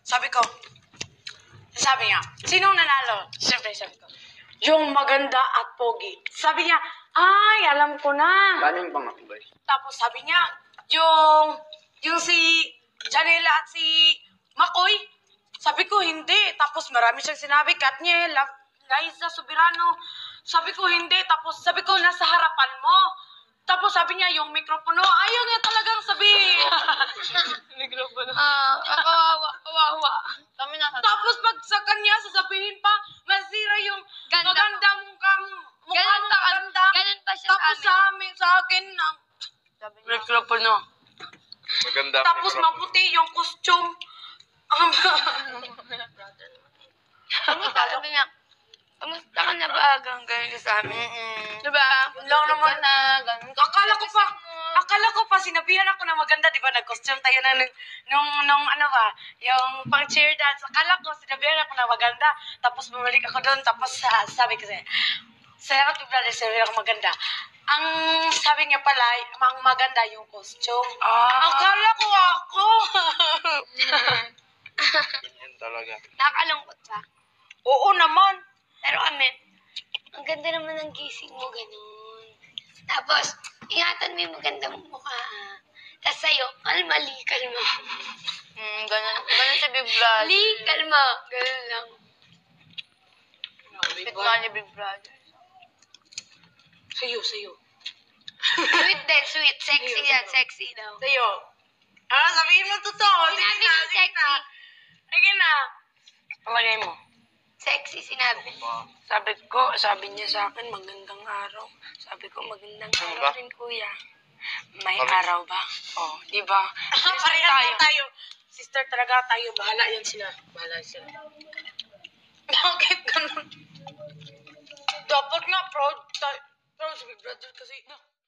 Sabi ko, sabi niya, sinong nanalo? Siyempre, sabi ko, yung maganda at pogi. Sabi niya, ay, alam ko na. Galing bang ako ba? Tapos sabi niya, yung si Janela at si Makoy. Sabi ko, hindi. Tapos marami siyang sinabi, Katniel, Liza, Soberano. Sabi ko, hindi. Tapos sabi ko, nasa harapan mo. Tapos sabi niya, yung mikropono, ayaw niya talagang sabihin. Mikropono. Kawawa. Kami na. Tapos pag sa kanya, sasabihin pa, masira yung Ganda. maganda mukha mo maganda. Ganun pa siya Tapos sa akin, mikropono. Maganda. Tapos maputi yung costume. Sabi niya, kamusta ka na ba hanggang sa amin? Diba? Lang naman. Ganun. Akala ko pa, sinabihan ako na maganda, di ba? Nag-costume tayo na nung ano ba, yung pang-cheer dance. Akala ko, sinabihan ako na maganda. Tapos bumalik ako doon, tapos sabi ko sa'yo, salamat po, brother, sabi ako maganda. Ang sabi niya pala, ang maganda yung costume. Akala ko ako. Ganyan talaga. Nakakalungkot ba? Oo naman. Pero kami, ang ganda naman ng gising mo, ganun. Tapos, ingatan mo yung magandang mukha. Tapos sa'yo, mali, kalma. Ganun si Big Brother. Mali, kalma. Ganun lang. Bit nga ni Big Brother. Sa'yo. Sweet din, sweet. Sexy yan, sexy daw. Sa'yo. Sabihin mo totoo. Sinabi mo sexy. Sige na. Palagay mo. Sexy, sinabi. Sabi niya sa akin, magandang araw. Sabi ko, magandang Ano araw ba? rin, kuya. May Bakit? araw ba? Oh, di ba? Parehas tayo. Sister talaga tayo. Bahala sila. Bakit ganun? Dapat nga proud si Big Brother kasi